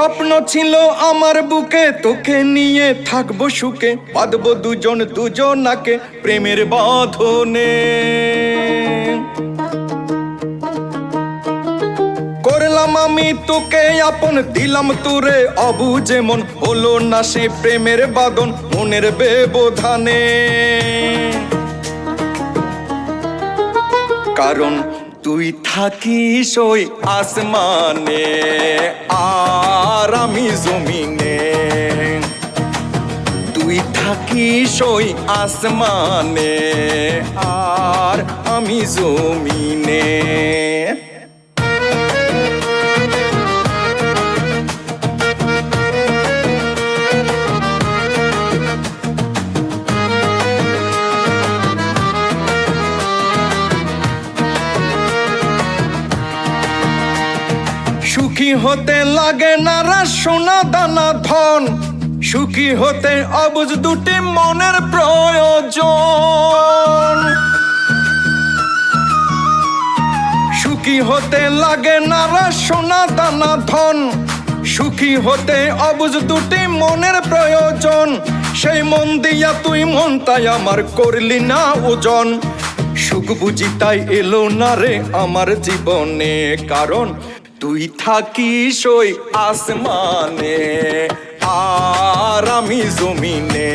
স্বপ্ন ছিল আমার বুকে, তোকে নিয়ে থাকবো সুখে, বাঁধবো দুজন দুজনাকে প্রেমের বাঁধনে। করলাম আমি তোকে আপন, দিলাম তোরে অবুঝে মন, হলো না সে প্রেমের বাঁধন মনের ব্যবধানে। কারণ তুই থাকিস ওই আসমানে আর আমি জমিনে, তুই থাকিস ওই আসমানে আর আমি জমিনে। সুখী হতে লাগে না রা সোনা দানা ধন, সুখী হতে অবুঝ দুটি মনের প্রয়োজন। সুখী হতে লাগে না রা সোনা দানা ধন, সুখী হতে অবুঝ দুটি মনের প্রয়োজন। সেই মন দিয়া তুই মনটাই আমার করলি না ওজন, সুখ বুঝি তাই এলো না রে আমার জীবনে। কারণ তুই থাকিস ওই আসমানে আর আমি জমিনে,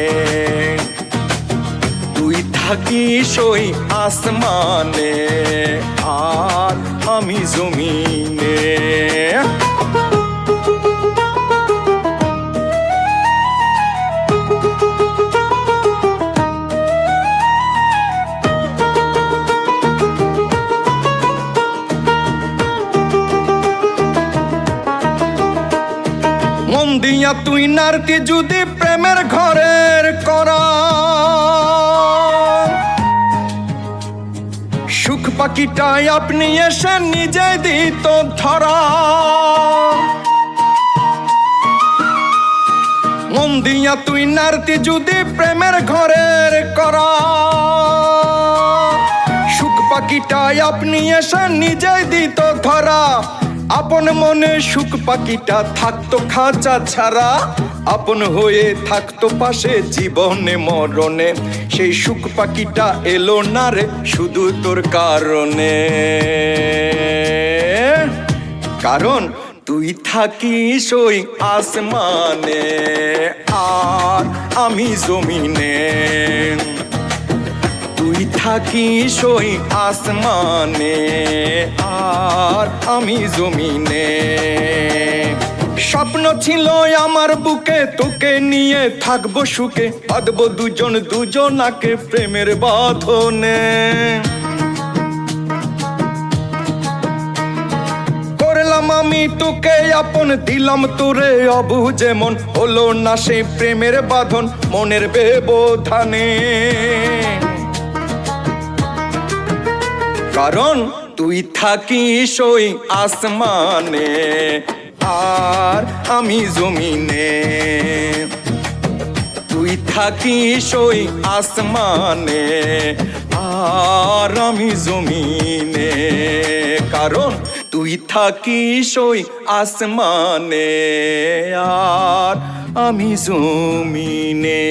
তুই থাকিস ওই আসমানে আর আমি জমিনে। মন দিয়া তুই নারতি যদি প্রেমের ঘরের করা, সুখ পাখিটাই আপনি এসে নিজে দিত ধরা। মন দিয়া তুই নারতি যদি প্রেমের ঘরের করা, সুখ পাখিটাই আপনি এসে নিজে দিত ধরা। আপন মনে সুখ পাখিটা থাকতো খাঁচা ছাড়া, আপন হয়ে থাকতো পাশে জীবনে মরণে। সেই সুখ পাখিটা এলো না রে শুধু তোর কারণে। কারণ তুই থাকিস ওই আসমানে আর আমি জমিনে, তুই থাকিস ওই আসমানে আর আমি জমিনে। স্বপ্ন ছিল আমার বুকে, তোকে নিয়ে থাকবো সুখে, বাঁধবো দুজন দুজনাকে প্রেমের বাঁধনে। করলাম আমি তোকে আপন, দিলাম তোরে অবুঝে মন, হলো না সেই প্রেমের বাঁধন মনের ব্যবধানে। কারণ তুই থাকিস ওই আসমানে আর আমি জমিনে, তুই থাকিস ওই আসমানে আর আমি জমিনে। কারণ তুই থাকিস ওই আসমানে আর আমি জমিনে।